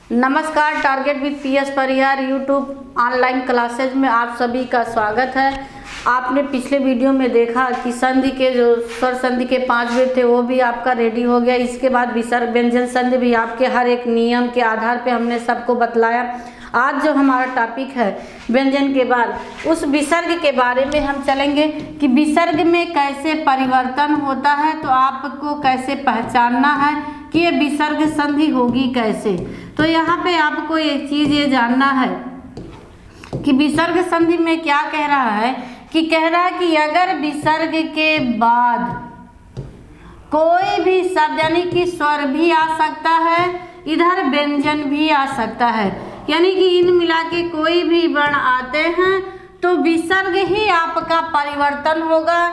नमस्कार, target with PS Parihar YouTube online classes में आप सभी का स्वागत है। आपने पिछले वीडियो में देखा कि संधि के जो स्वर संधि के 5 वेद थे वो भी आपका रेडी हो गया। इसके बाद विसर्ग व्यंजन संधि भी आपके हर एक नियम के आधार पे हमने सबको बतलाया। आज जो हमारा टॉपिक है व्यंजन के बाद, उस विसर्ग के बारे में हम चलेंगे कि विसर्ग में कैसे परिवर्तन होता है, तो आपको कैसे पहचानना है कि ये विसर्ग संधि होगी कैसे। तो यहाँ पे आपको एक चीज़ ये जानना है कि विसर्ग संधि में क्या कह रहा है, कि कह रहा है कि अगर विसर्ग के बाद कोई भी शब्द यानी कि स्वर भी आ सकता है, इधर व्यंजन भी आ सकता है, यानी कि इन मिला के कोई भी वर्ण आते हैं तो विसर्ग ही आपका परिवर्तन होगा।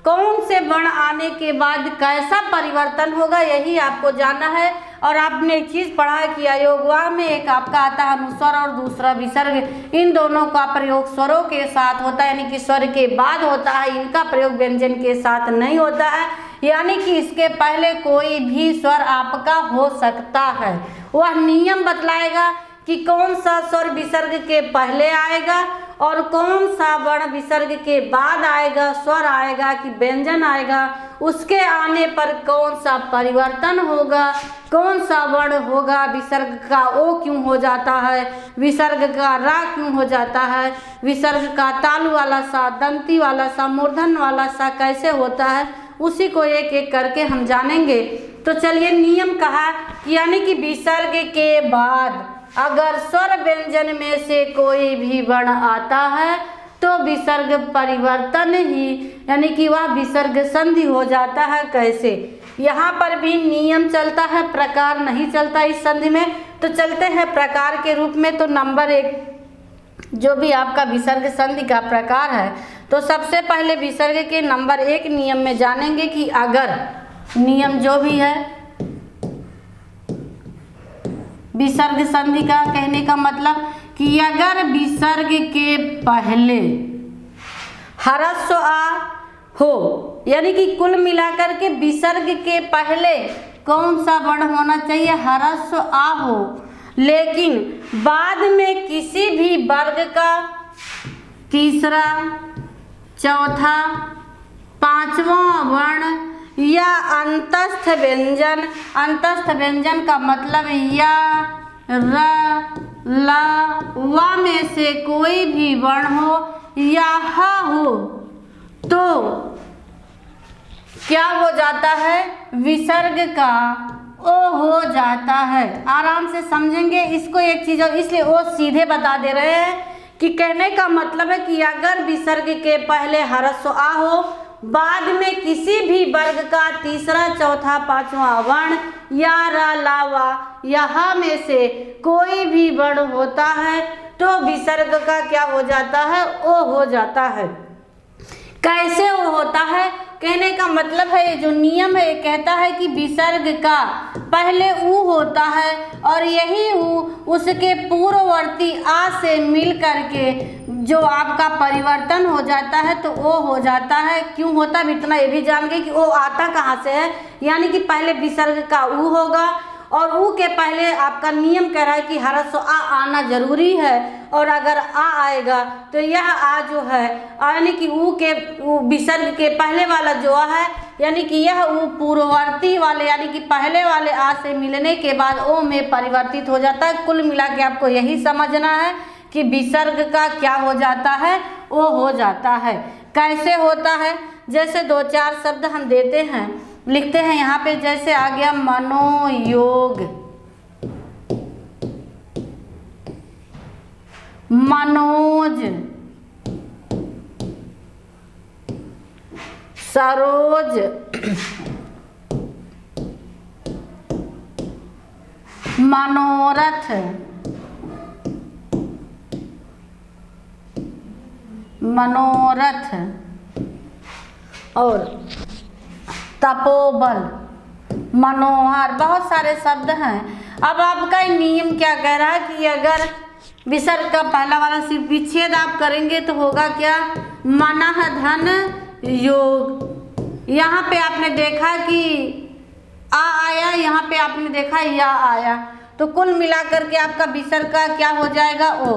कौन से वर्ण आने के बाद कैसा परिवर्तन होगा, यही आपको जानना है। और आपने एक चीज़ पढ़ा है कि अयोगवा में एक आपका आता है अनुस्वर और दूसरा विसर्ग। इन दोनों का प्रयोग स्वरों के साथ होता है, यानी कि स्वर के बाद होता है। इनका प्रयोग व्यंजन के साथ नहीं होता है, यानी कि इसके पहले कोई भी स्वर आपका हो सकता है। वह नियम बतलाएगा कि कौन सा स्वर विसर्ग के पहले आएगा और कौन सा वर्ण विसर्ग के बाद आएगा, स्वर आएगा कि व्यंजन आएगा, उसके आने पर कौन सा परिवर्तन होगा, कौन सा वर्ण होगा, विसर्ग का ओ क्यों हो जाता है, विसर्ग का रा क्यों हो जाता है, विसर्ग का तालु वाला सा, दंती वाला सा, मूर्धन वाला सा कैसे होता है, उसी को एक एक करके हम जानेंगे। तो चलिए, नियम कहा कि यानी कि विसर्ग के बाद अगर स्वर व्यंजन में से कोई भी वर्ण आता है तो विसर्ग परिवर्तन ही, यानी कि वह विसर्ग संधि हो जाता है। कैसे, यहाँ पर भी नियम चलता है, प्रकार नहीं चलता इस संधि में। तो चलते हैं प्रकार के रूप में। तो नंबर 1 जो भी आपका विसर्ग संधि का प्रकार है, तो सबसे पहले विसर्ग के नंबर 1 नियम में जानेंगे कि अगर नियम जो भी है विसर्ग संधि का, कहने का मतलब कि अगर विसर्ग के पहले ह्रस्व आ हो, यानी कि कुल मिलाकर के विसर्ग के पहले कौन सा वर्ण होना चाहिए, ह्रस्व आ हो, लेकिन बाद में किसी भी वर्ग का तीसरा, चौथा, पांचवा वर्ण या अंतस्थ व्यंजन, अंतस्थ व्यंजन का मतलब या, र, ला, वा में से कोई भी वर्ण हो या ह हो, तो क्या हो जाता है, विसर्ग का ओ हो जाता है। आराम से समझेंगे इसको एक चीज़, और इसलिए वो सीधे बता दे रहे हैं कि कहने का मतलब है कि अगर विसर्ग के पहले ह्रस्व आ हो, बाद में किसी भी वर्ग का तीसरा, चौथा, पांचवा वर्ण या रा, ला, वा या ह में से कोई भी वर्ण होता है तो विसर्ग का क्या हो जाता है, ओ हो जाता है। कैसे वो होता है, कहने का मतलब है जो नियम है ये कहता है कि विसर्ग का पहले ऊ होता है और यही ऊ उसके पूर्ववर्ती आ से मिल करके जो आपका परिवर्तन हो जाता है तो ओ हो जाता है। क्यों होता है, इतना ये भी जान गए कि ओ आता कहाँ से है, यानी कि पहले विसर्ग का ऊ होगा और ऊ के पहले आपका नियम कह रहा है कि ह्रस्व आ आना जरूरी है, और अगर आ आएगा तो यह आ जो है, यानी कि ऊ के विसर्ग के पहले वाला जो आ है, यानी कि यह ऊ पूर्ववर्ती वाले यानी कि पहले वाले आ से मिलने के बाद ओ में परिवर्तित हो जाता है। कुल मिला के आपको यही समझना है कि विसर्ग का क्या हो जाता है, ओ हो जाता है। कैसे होता है, जैसे 2-4 शब्द हम देते हैं, लिखते हैं यहाँ पे, जैसे आ गया मनोयोग, मनोज, सरोज, मनोरथ, मनोरथ और तपोबल, मनोहर, बहुत सारे शब्द हैं। अब आपका नियम क्या कह रहा है कि अगर विसर्ग का पहला वाला सिर्फ विच्छेद आप करेंगे तो होगा क्या, मनः धन योग। यहाँ पे आपने देखा कि आ आया, यहाँ पे आपने देखा या आया, तो कुल मिलाकर के आपका विसर्ग का क्या हो जाएगा, ओ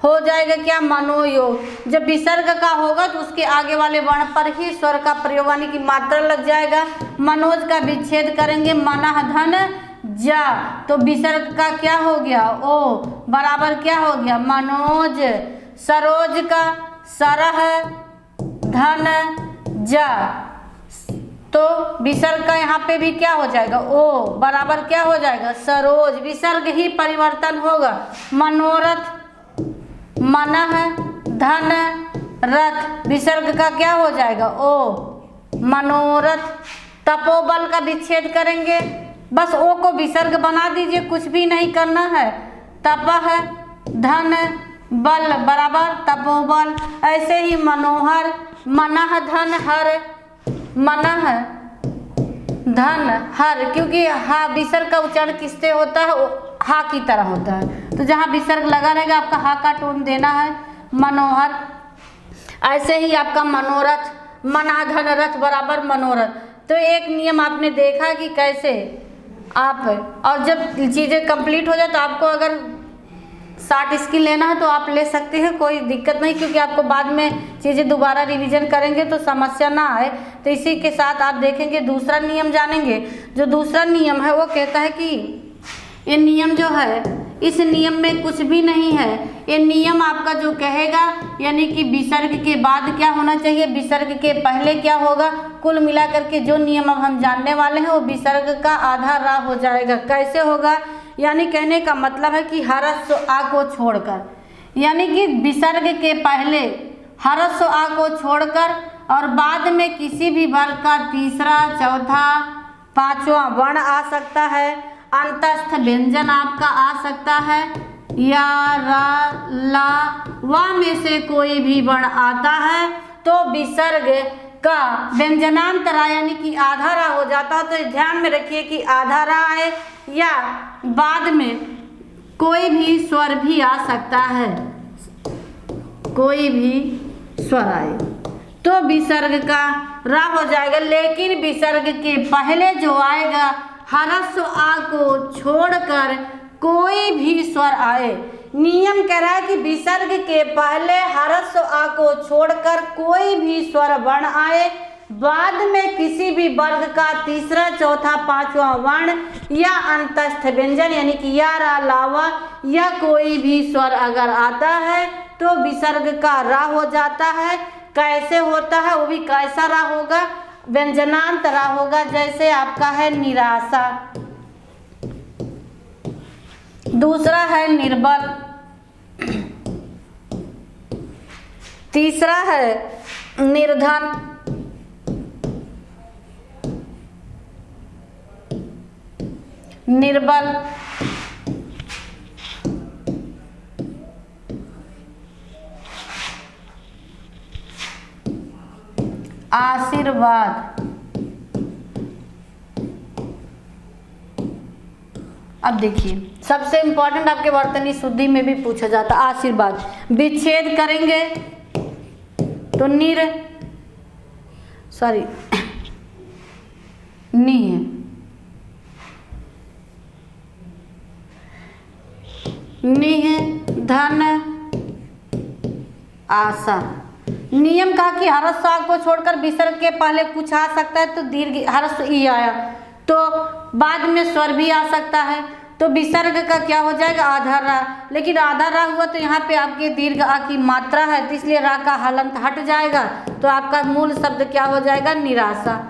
हो जाएगा क्या, मनोयोग। जब विसर्ग का होगा तो उसके आगे वाले वर्ण पर ही स्वर का प्रयोग यानी कि मात्रा लग जाएगा। मनोज का विच्छेद करेंगे, मनः धन जा, तो विसर्ग का क्या हो गया, ओ बराबर क्या हो गया, मनोज। सरोज का सरह धन जा, तो विसर्ग का यहाँ पे भी क्या हो जाएगा, ओ बराबर क्या हो जाएगा, सरोज। विसर्ग ही परिवर्तन होगा। मनोरथ मनः धन रथ, विसर्ग का क्या हो जाएगा, ओ मनोरथ। तपोबल का विच्छेद करेंगे, बस ओ को विसर्ग बना दीजिए, कुछ भी नहीं करना है। तपह धन बल बराबर तपोबल। ऐसे ही मनोहर, मनः धन हर, मनः धन हर, क्योंकि हा विसर्ग का उच्चारण किससे होता है, हा की तरह होता है, तो जहाँ विसर्ग लगा रहेगा आपका हा का टोन देना है, मनोहर। ऐसे ही आपका मनोरथ, मनः धन रथ बराबर मनोरथ। तो एक नियम आपने देखा कि कैसे आप, और जब चीज़ें कंप्लीट हो जाए तो आपको अगर 60 स्किल लेना है तो आप ले सकते हैं, कोई दिक्कत नहीं, क्योंकि आपको बाद में चीज़ें दोबारा रिवीजन करेंगे तो समस्या ना आए। तो इसी के साथ आप देखेंगे दूसरा नियम जानेंगे। जो दूसरा नियम है वो कहता है कि ये नियम जो है, इस नियम में कुछ भी नहीं है। ये नियम आपका जो कहेगा यानी कि विसर्ग के बाद क्या होना चाहिए, विसर्ग के पहले क्या होगा। कुल मिलाकर के जो नियम अब हम जानने वाले हैं वो विसर्ग का आधा रा हो जाएगा। कैसे होगा, यानी कहने का मतलब है कि ह्रस्व आ को छोड़कर, यानी कि विसर्ग के पहले ह्रस्व आ को छोड़कर और बाद में किसी भी वर्ग का तीसरा, चौथा, पांचवा वर्ण आ सकता है। अंतस्थ व्यंजन आपका आ सकता है, या रा ला वा में से कोई भी वर्ण आता है तो विसर्ग का व्यंजनांतरा यानी कि आधा रा हो जाता है। तो ध्यान में रखिए कि आधा रा आए या बाद में कोई भी स्वर भी आ सकता है, कोई भी स्वर आए तो विसर्ग का रा हो जाएगा। लेकिन विसर्ग के पहले जो आएगा ह्रस्व आ को छोड़कर कोई भी स्वर आए, नियम कह रहा है कि विसर्ग के पहले ह्रस्व आ को छोड़कर कोई भी स्वर वर्ण आए, बाद में किसी भी वर्ग का तीसरा, चौथा, पांचवा वर्ण या अंतस्थ व्यंजन यानी कि या रा लावा या कोई भी स्वर अगर आता है तो विसर्ग का रा हो जाता है। कैसे होता है वो भी कैसा रा होगा, व्यंजनांत रा होगा। जैसे आपका है निराशा, दूसरा है निर्बल, तीसरा है निर्धन, निर्बल, आशीर्वाद। अब देखिए सबसे इंपॉर्टेंट आपके वर्तनी शुद्धि में भी पूछा जाता है आशीर्वाद। विच्छेद करेंगे तो निह धन आशा। नियम कहा कि ह्रस्व आ को छोड़कर विसर्ग के पहले कुछ आ सकता है तो दीर्घ ह्रस्व ई आया तो बाद में स्वर भी आ सकता है तो विसर्ग का क्या हो जाएगा, आधा रा। लेकिन आधा रा हुआ तो यहाँ पे आपके दीर्घ आ की मात्रा है तो इसलिए रा का हलंत हट जाएगा तो आपका मूल शब्द क्या हो जाएगा, निराशा।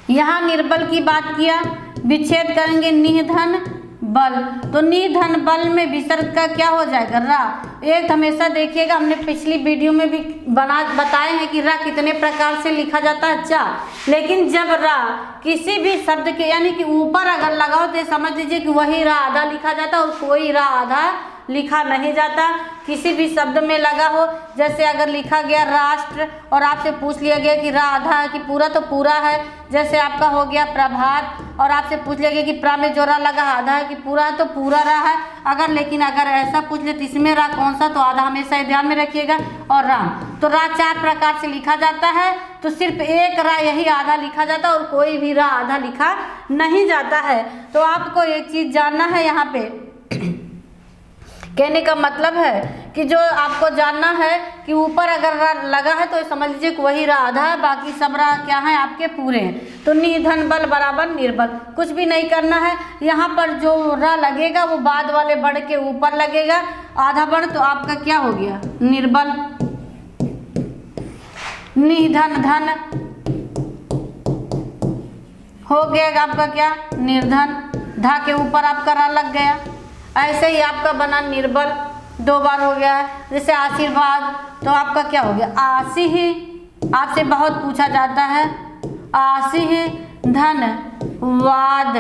यहाँ निर्बल की बात किया, विच्छेद करेंगे निधन बल, तो निधन बल में विसर्ग का क्या हो जाएगा, रा। एक हमेशा देखिएगा हमने पिछली वीडियो में भी बताए हैं कि रा कितने प्रकार से लिखा जाता है, चा। लेकिन जब रा किसी भी शब्द के यानी कि ऊपर अगर लगाओ तो समझ लीजिए कि वही रा आधा लिखा जाता है और कोई रा आधा लिखा नहीं जाता। किसी भी शब्द में लगा हो, जैसे अगर लिखा गया राष्ट्र और आपसे पूछ लिया गया कि रा आधा है कि पूरा, तो पूरा है। जैसे आपका हो गया प्रभात, और आपसे पूछ लेंगे कि प्रा में जो रा लगा आधा है कि पूरा है, तो पूरा रा है। अगर लेकिन अगर ऐसा पूछ ले तो इसमें रा कौन सा, तो आधा हमेशा ध्यान में रखिएगा। और राम, तो रा 4 प्रकार से लिखा जाता है, तो सिर्फ एक रा यही आधा लिखा जाता है और कोई भी रा आधा लिखा नहीं जाता है। तो आपको एक चीज जानना है यहाँ पे, कहने का मतलब है कि जो आपको जानना है कि ऊपर अगर रा लगा है तो समझ लीजिए कि वही रा आधा है, बाकी सब रा क्या है आपके पूरे हैं। तो नि धन बल बराबर निर्बल, कुछ भी नहीं करना है। यहाँ पर जो रा लगेगा वो बाद वाले बड़ के ऊपर लगेगा, आधा बड़, तो आपका क्या हो गया निर्बल। नि धन धन हो गया आपका क्या निर्धन, धा के ऊपर आपका रा लग गया। ऐसे ही आपका बना निर्बल, 2 बार हो गया है। जैसे आशीर्वाद, तो आपका क्या हो गया आशी ही, आपसे बहुत पूछा जाता है आशी ही धन वाद,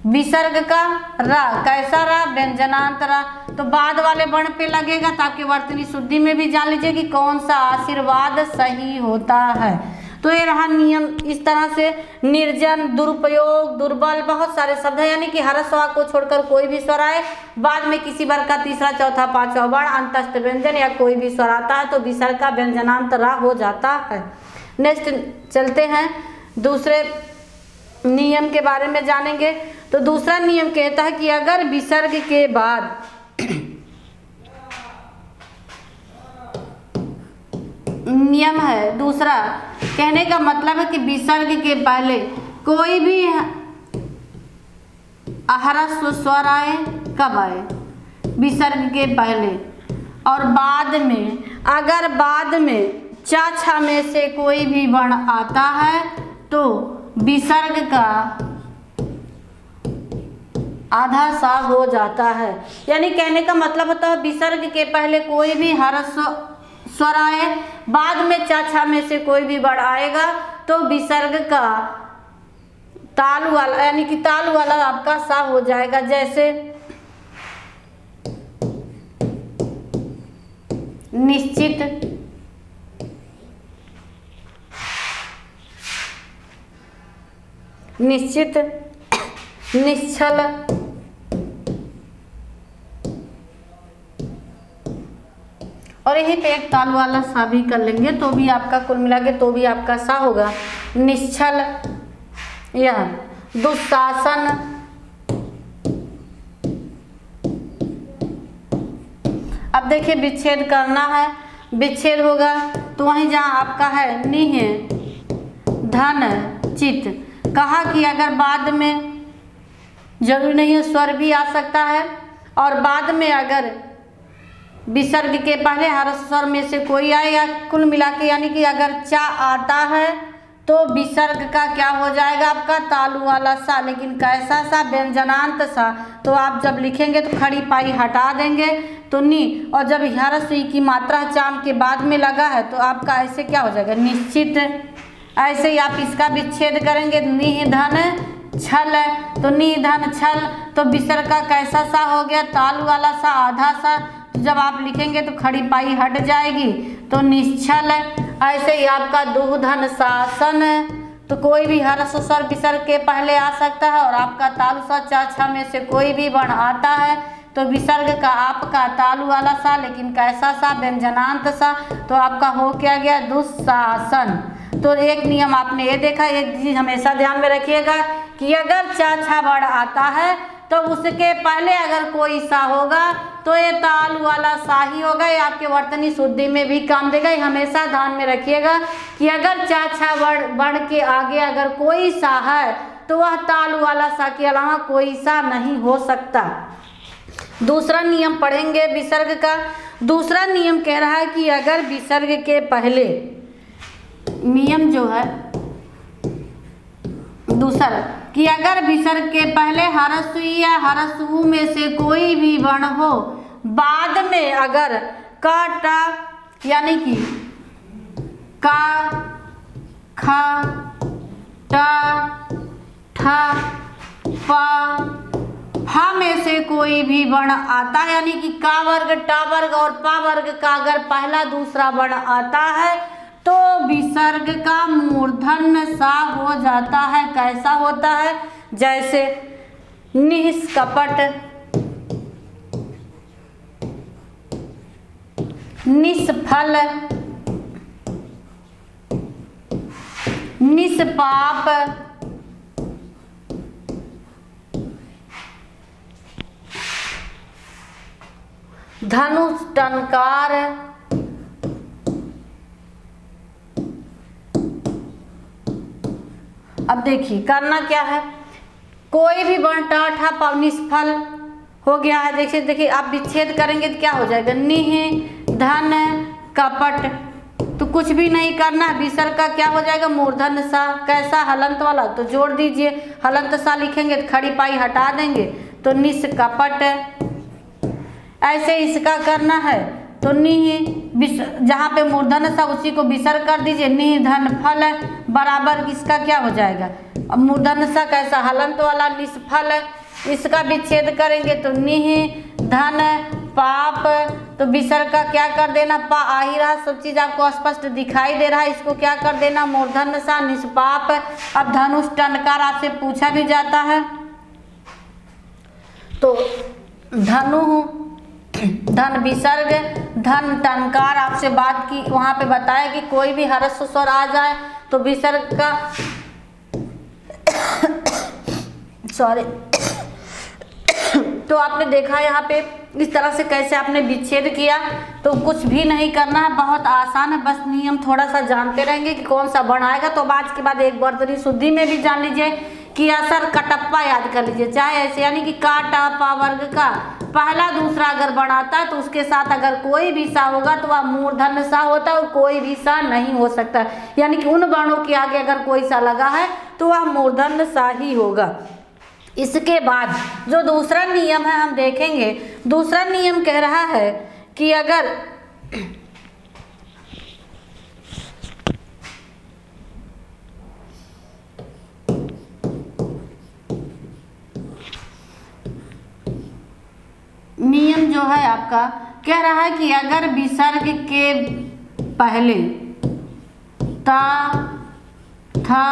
विसर्ग का रा, कैसा रा व्यंजनांत रा, तो बाद वाले वर्ण पे लगेगा। तो आपके वर्तनी शुद्धि में भी जान लीजिए कि कौन सा आशीर्वाद सही होता है। तो ये रहा नियम। इस तरह से निर्जन, दुरुपयोग, दुर्बल, बहुत सारे शब्द हैं, यानी कि हर स्वर को छोड़कर कोई भी स्वर आए, बाद में किसी वर्ग का तीसरा चौथा पांचवा वर्ण अंतस्थ व्यंजन या कोई भी स्वर आता है तो विसर्ग का व्यंजनांत रा हो जाता है। नेक्स्ट चलते हैं, दूसरे नियम के बारे में जानेंगे। तो दूसरा नियम कहता है कि अगर विसर्ग के बाद नियम है दूसरा, कहने का मतलब है कि विसर्ग के पहले कोई भी ह्रस्व स्वर आए, कब आए विसर्ग के पहले, और बाद में अगर बाद में चा छा में से कोई भी वर्ण आता है तो विसर्ग का आधा सा हो जाता है। यानी कहने का मतलब होता है विसर्ग के पहले कोई भी ह्रस्व स्वर आए, बाद में चा छा में से कोई भी वर्ण आएगा तो विसर्ग का तालु वाला, यानी कि तालु वाला आपका सा हो जाएगा। जैसे निश्चित, निश्चित, निश्चल, और यहीं पे एक ताल वाला सा भी कर लेंगे तो भी आपका कुल मिला के तो भी आपका सा होगा निश्चल, यह दुशासन, अब देखिए विच्छेद करना है, विच्छेद होगा तो वहीं जहाँ आपका है निह धन चित, कहा कि अगर बाद में जरूरी नहीं है स्वर भी आ सकता है, और बाद में अगर विसर्ग के पहले ह्रस्व स्वर में से कोई आए या कुल मिला के, यानी कि अगर चा आता है तो विसर्ग का क्या हो जाएगा आपका तालु वाला सा, लेकिन कैसा सा व्यंजनांत सा। तो आप जब लिखेंगे तो खड़ी पाई हटा देंगे तो नी, और जब ह्रस्व ई की मात्रा चाम के बाद में लगा है तो आपका ऐसे क्या हो जाएगा निश्चित। ऐसे ही आप इसका विच्छेद करेंगे, निह धन छल, तो निह धन छल, तो विसर्ग का कैसा सा हो गया तालु वाला सा आधा सा। जब आप लिखेंगे तो खड़ी पाई हट जाएगी तो निश्चल। ऐसे ही आपका दुह धन शासन, तो कोई भी ह्रस्व स्वर विसर्ग के पहले आ सकता है, और आपका तालु सा चा छा में से कोई भी वर्ण आता है तो विसर्ग का आपका तालु वाला सा, लेकिन कैसा सा व्यंजनांत सा, तो आपका हो क्या गया दुशासन। तो एक नियम आपने ये देखा, एक चीज हमेशा ध्यान में रखिएगा कि अगर चा छा वर्ण आता है तो उसके पहले अगर कोई सा होगा तो ये तालु वाला सा ही होगा। ये आपके वर्तनी शुद्धि में भी काम देगा। ये हमेशा ध्यान में रखिएगा कि अगर चा छा वर्ण के आगे अगर कोई सा है तो वह तालु वाला सा के अलावा कोई सा नहीं हो सकता। दूसरा नियम पढ़ेंगे विसर्ग का। दूसरा नियम कह रहा है कि अगर विसर्ग के पहले, नियम जो है दूसरा, कि अगर विसर्ग के पहले ह्रस्व या ह्रस्व ऊ में से कोई भी वर्ण हो, बाद में अगर का टा, यानी कि का खा टा ठा पा फा में से कोई भी वर्ण आता है, यानी कि का वर्ग टा वर्ग और पा वर्ग का अगर पहला दूसरा वर्ण आता है तो विसर्ग का मूर्धन्य सा हो जाता है। कैसा होता है? जैसे निष्कपट, निष्फल, निष्पाप, धनुष टंकार, अब देखिए करना क्या है, कोई भी वर्ण ट ठ प निष्फल हो गया है। देखिए आप विच्छेद करेंगे तो क्या हो जाएगा, निह धन कपट, तो कुछ भी नहीं करना है, विसर्ग का क्या हो जाएगा, मूर्धन्य सा। कैसा? हलंत वाला, तो जोड़ दीजिए, हलंत सा लिखेंगे तो खड़ी पाई हटा देंगे तो निष्कपट। ऐसे इसका करना है तो निह, जहाँ पे मूर्धन्य सा उसी को विसर्ग कर दीजिए, निह धन फल बराबर इसका क्या हो जाएगा, अब मूर्धन्य सा कैसा, हलंत वाला निष्फल, इसका विच्छेद करेंगे तो निह धन पाप, तो विसर्ग का क्या कर देना, पा आ ही रहा, सब चीज आपको स्पष्ट दिखाई दे रहा है, इसको क्या कर देना, मूर्धन्य सा निष्पाप। अब धनुष टंकार आपसे पूछा भी जाता है, तो धनु धन विसर्ग, धन टंकार आपसे बात की, वहां पे बताया कि कोई भी ह्रस्व स्वर आ जाए तो विसर्ग का सॉरी तो आपने देखा यहाँ पे इस तरह से कैसे आपने विच्छेद किया। तो कुछ भी नहीं करना है, बहुत आसान है, बस नियम थोड़ा सा जानते रहेंगे कि कौन सा वर्ण आएगा। तो आज के बाद एक वर्तनी शुद्धि में भी जान लीजिए कि असर कटप्पा याद कर लीजिए, चाहे ऐसे यानी कि का टा पा वर्ग का पहला दूसरा अगर वर्ण आता है तो उसके साथ अगर कोई भी सा होगा तो वह मूर्धन्य सा होता है और कोई भी सा नहीं हो सकता, यानी कि उन वर्णों के आगे अगर कोई सा लगा है तो वह मूर्धन्य सा ही होगा। इसके बाद जो दूसरा नियम है हम देखेंगे, दूसरा नियम कह रहा है कि अगर नियम जो है आपका कह रहा है कि अगर विसर्ग के पहले ता था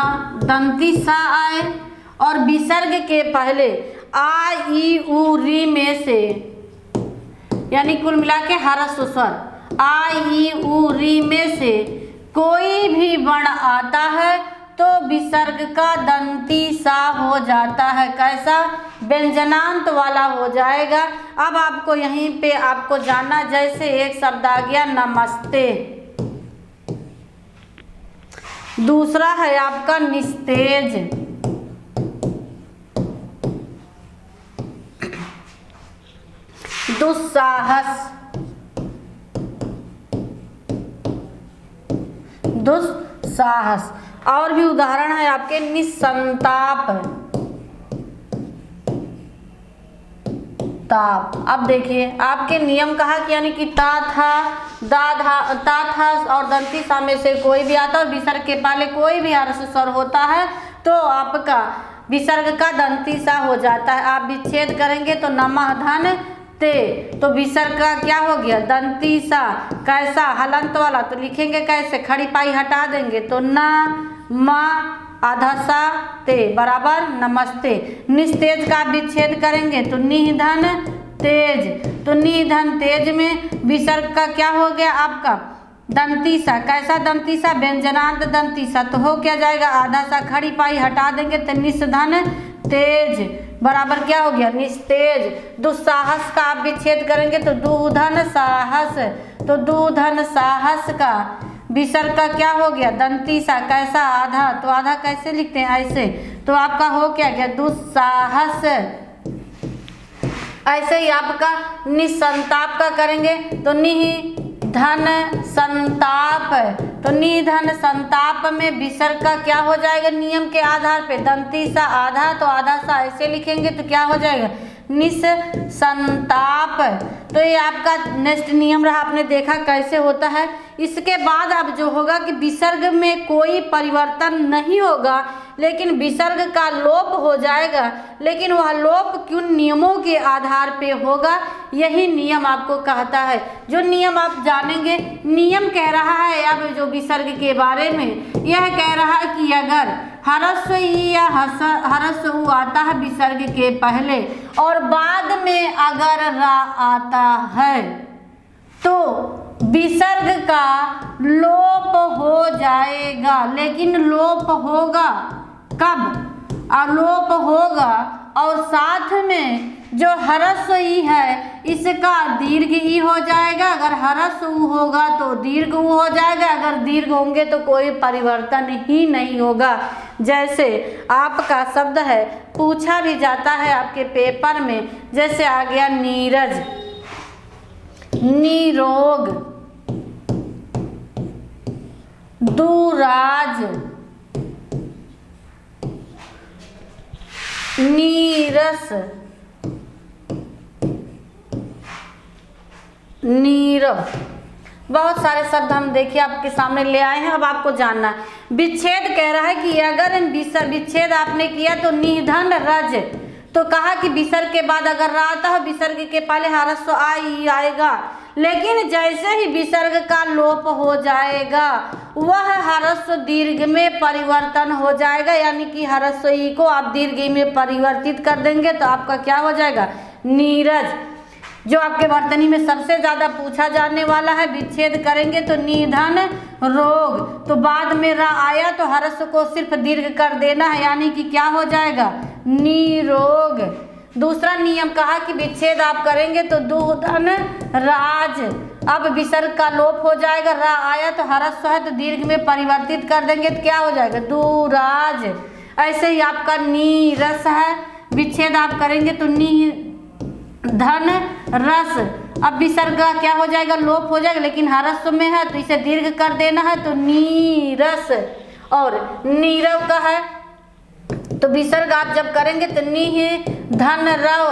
दंती सा आए और विसर्ग के पहले आ ई उ री में से, यानी कुल मिला के ह्रस्व स्वर आ ई उ री में से कोई भी वर्ण आता है तो विसर्ग का दंती सा हो जाता है। कैसा? व्यंजनांत वाला हो जाएगा। अब आपको यहीं पे आपको जानना, जैसे एक शब्द आ गया नमस्ते, दूसरा है आपका निस्तेज, दुस्साहस, दुस्साहस, और भी उदाहरण है आपके निसंताप, ताप। अब देखिए आपके नियम कहा कि यानी कि ता था ता था और दंती सा में से कोई भी आता और विसर्ग के पहले कोई भी ह्रस्व स्वर होता है तो आपका विसर्ग का दंती सा हो जाता है। आप विच्छेद करेंगे तो नमः धन ते, तो विसर्ग का क्या हो गया, दंती सा। कैसा? हलंत वाला, तो लिखेंगे कैसे, खड़ी पाई हटा देंगे तो न म आधा सा ते बराबर नमस्ते। निस्तेज का विच्छेद करेंगे तो निधन तेज, तो निधन तेज में विसर्ग का क्या हो गया आपका, दंती सा। कैसा दंती सा? व्यंजनांत दंती सा, तो हो क्या जाएगा, आधा सा खड़ी पाई हटा देंगे तो निस्धन तेज बराबर क्या हो गया, निस्तेज। दुस्साहस का आप विच्छेद करेंगे तो दूधन साहस, तो दूधन साहस का विसर्ग का क्या हो गया, दंती सा। कैसा? आधा, तो आधा कैसे लिखते हैं, ऐसे, तो आपका हो क्या गया, दुस्साहस। ऐसे ही आपका निसंताप का करेंगे तो निधन संताप, तो निधन संताप में विसर्ग का क्या हो जाएगा, नियम के आधार पे दंती सा आधा, तो आधा सा ऐसे लिखेंगे तो क्या हो जाएगा, निस संताप। तो ये आपका नेक्स्ट नियम रहा, आपने देखा कैसे होता है। इसके बाद अब जो होगा कि विसर्ग में कोई परिवर्तन नहीं होगा लेकिन विसर्ग का लोप हो जाएगा, लेकिन वह लोप क्यों नियमों के आधार पे होगा, यही नियम आपको कहता है। जो नियम आप जानेंगे, नियम कह रहा है अब जो विसर्ग के बारे में, यह कह रहा है कि अगर ह्रस्व ई या ह्रस्व ऊ आता है विसर्ग के पहले और बाद में अगर रा आता है तो विसर्ग का लोप हो जाएगा। लेकिन लोप होगा कब? अलोप होगा और साथ में जो ह्रस्व ई है इसका दीर्घ ई हो जाएगा। अगर ह्रस्व ऊ होगा तो दीर्घ ऊ हो जाएगा, अगर दीर्घ होंगे तो कोई परिवर्तन ही नहीं होगा। जैसे आपका शब्द है, पूछा भी जाता है आपके पेपर में, जैसे आ गया नीरज, निरोग, दुराज, नीरस, नीरव। बहुत सारे शब्द हम देखिए आपके सामने ले आए हैं। अब आपको जानना है, विच्छेद कह रहा है कि अगर विच्छेद आपने किया तो निधन रज, तो कहा कि विसर्ग के बाद अगर रा आता है, विसर्ग के पहले ह्रस्व आ ई आएगा। लेकिन जैसे ही विसर्ग का लोप हो जाएगा वह ह्रस्व दीर्घ में परिवर्तन हो जाएगा, यानी कि ह्रस्व ई को आप दीर्घ ई में परिवर्तित कर देंगे तो आपका क्या हो जाएगा? नीरज। जो आपके वर्तनी में सबसे ज़्यादा पूछा जाने वाला है, विच्छेद करेंगे तो निधन रोग, तो बाद में रा आया तो ह्रस्व को सिर्फ दीर्घ कर देना है, यानी कि क्या हो जाएगा? निरोग। दूसरा नियम कहा कि विच्छेद आप करेंगे तो दुधन राज, अब विसर्ग का लोप हो जाएगा, रा आया तो ह्रस्व है तो दीर्घ में परिवर्तित कर देंगे तो क्या हो जाएगा? दुराज। ऐसे ही आपका नीरस है, विच्छेद आप करेंगे तो धन रस, अब विसर्ग का क्या हो जाएगा? लोप हो जाएगा, लेकिन ह्रस्व में है तो इसे दीर्घ कर देना है तो नीरस। और नीरव का है तो विसर्ग आप जब करेंगे तो निह धन रव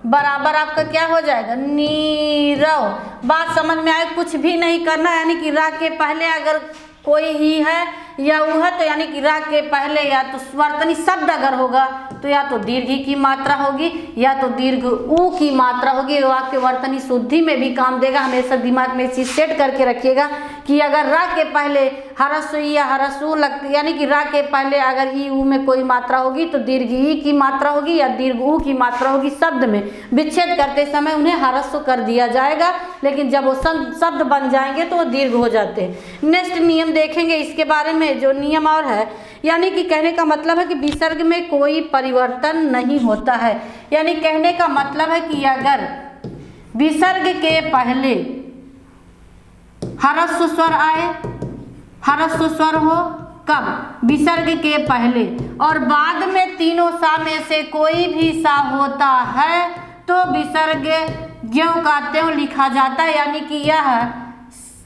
बराबर आपका क्या हो जाएगा? नीरव। बात समझ में आए? कुछ भी नहीं करना, यानी कि रा के पहले अगर कोई ई है या ऊ है तो यानी कि रा के पहले या तो वर्तनी शब्द अगर होगा तो या तो दीर्घ की मात्रा होगी या तो दीर्घ ऊ की मात्रा होगी। वो आपके वर्तनी शुद्धि में भी काम देगा। हमेशा दिमाग में चीज सेट करके रखिएगा कि अगर रा के पहले ह्रस्व ई या ह्रस्व ऊ लगती, यानी कि रा के पहले अगर ई ऊ में कोई मात्रा होगी तो दीर्घ ई की मात्रा होगी या दीर्घ ऊ की मात्रा होगी। शब्द में विच्छेद करते समय उन्हें ह्रस्व कर दिया जाएगा, लेकिन जब वो शब्द बन जाएंगे तो वो दीर्घ हो जाते हैं। नेक्स्ट नियम देखेंगे इसके बारे में, जो नियम और है, यानी कि कहने का मतलब है कि विसर्ग में कोई परिवर्तन नहीं होता है। यानी कहने का मतलब है कि अगर विसर्ग के पहले ह्रस्व स्वर आए, ह्रस्व स्वर हो कब? विसर्ग के पहले, और बाद में तीनों सा में से कोई भी सा होता है तो विसर्ग ज्यों का त्यों लिखा जाता है, यानी कि यह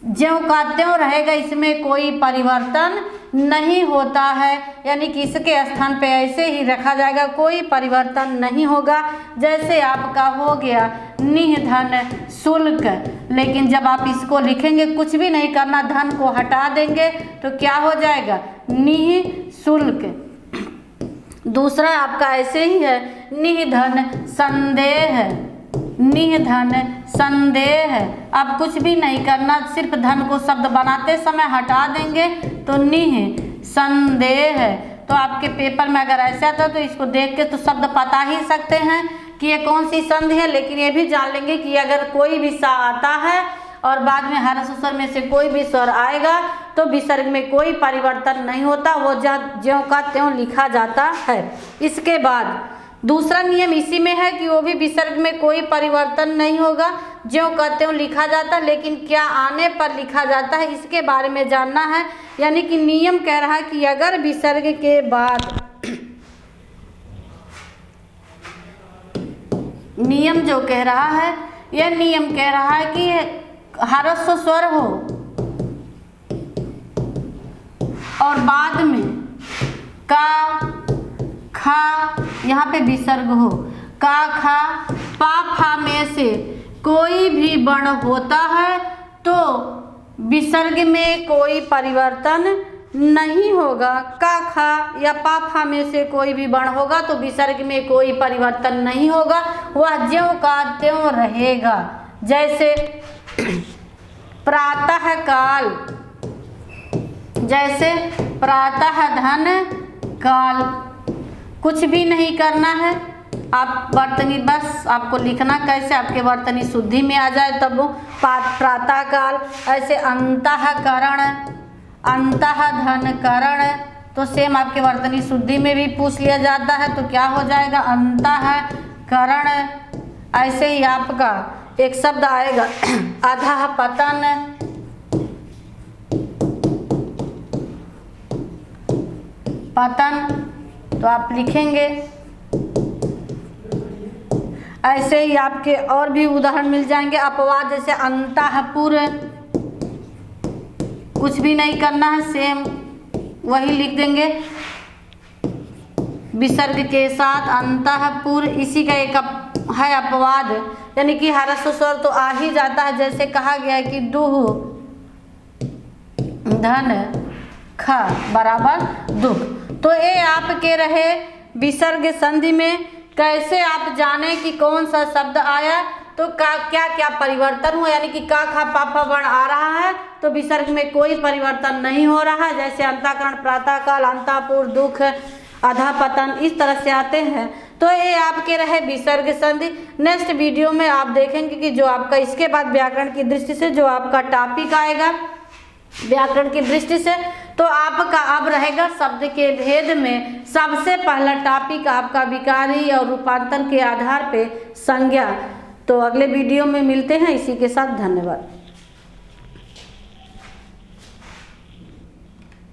ज्यों का त्यों रहेगा, इसमें कोई परिवर्तन नहीं होता है, यानी कि इसके स्थान पे ऐसे ही रखा जाएगा, कोई परिवर्तन नहीं होगा। जैसे आपका हो गया निधन शुल्क, लेकिन जब आप इसको लिखेंगे कुछ भी नहीं करना, धन को हटा देंगे तो क्या हो जाएगा? निःशुल्क। दूसरा आपका ऐसे ही है निधन संदेह, निधन संदेह। अब कुछ भी नहीं करना, सिर्फ धन को शब्द बनाते समय हटा देंगे तो निह संदेह। तो आपके पेपर में अगर ऐसा आता तो इसको देख के तो शब्द पता ही सकते हैं कि ये कौन सी संधि है, लेकिन ये भी जान लेंगे कि अगर कोई भी सा आता है और बाद में ह्रस्व स्वर में से कोई भी स्वर आएगा तो विसर्ग में कोई परिवर्तन नहीं होता, वो ज्यों का त्यों लिखा जाता है। इसके बाद दूसरा नियम इसी में है कि वो भी विसर्ग में कोई परिवर्तन नहीं होगा, ज्यों का त्यों लिखा जाता, लेकिन क्या आने पर लिखा जाता है इसके बारे में जानना है। यानी कि नियम कह रहा है कि अगर विसर्ग के बाद, नियम जो कह रहा है, यह नियम कह रहा है कि ह्रस्व स्वर हो और बाद में का खा, यहाँ पे विसर्ग हो, का खा पा फा में से कोई भी वर्ण होता है तो विसर्ग में कोई परिवर्तन नहीं होगा। का खा या पा फा में से कोई भी वर्ण होगा तो विसर्ग में कोई परिवर्तन नहीं होगा, वह ज्यों का त्यों रहेगा। जैसे प्रातः काल, जैसे प्रातः धन काल, कुछ भी नहीं करना है। आप वर्तनी बस आपको लिखना कैसे आपके वर्तनी शुद्धि में आ जाए तब वो प्रातः काल। ऐसे अंतःकरण, अंतःधनकरण, तो सेम आपके वर्तनी शुद्धि में भी पूछ लिया जाता है तो क्या हो जाएगा अंतःकरण। ऐसे ही आपका एक शब्द आएगा अधः पतन, पतन, तो आप लिखेंगे। ऐसे ही आपके और भी उदाहरण मिल जाएंगे। अपवाद जैसे अंतःपुर, कुछ भी नहीं करना है, सेम वही लिख देंगे विसर्ग के साथ अंतःपुर। इसी का एक है अपवाद, यानी कि ह्रस्व स्वर तो आ ही जाता है। जैसे कहा गया है कि दुह धन ख बराबर दुख, तो ये आपके रहे विसर्ग संधि में। कैसे आप जाने कि कौन सा शब्द आया तो का क्या क्या परिवर्तन हुआ, यानी कि का खा पा फा वर्ण आ रहा है तो विसर्ग में कोई परिवर्तन नहीं हो रहा है। जैसे अंतःकरण, प्रातःकाल, अंतःपुर, दुख, अधः पतन, इस तरह से आते हैं। तो ये आपके रहे विसर्ग संधि। नेक्स्ट वीडियो में आप देखेंगे कि जो आपका इसके बाद व्याकरण की दृष्टि से जो आपका टॉपिक आएगा व्याकरण की दृष्टि से, तो आपका अब रहेगा शब्द के भेद में सबसे पहला टॉपिक आपका विकारी और रूपांतर के आधार पे संज्ञा। तो अगले वीडियो में मिलते हैं। इसी के साथ धन्यवाद।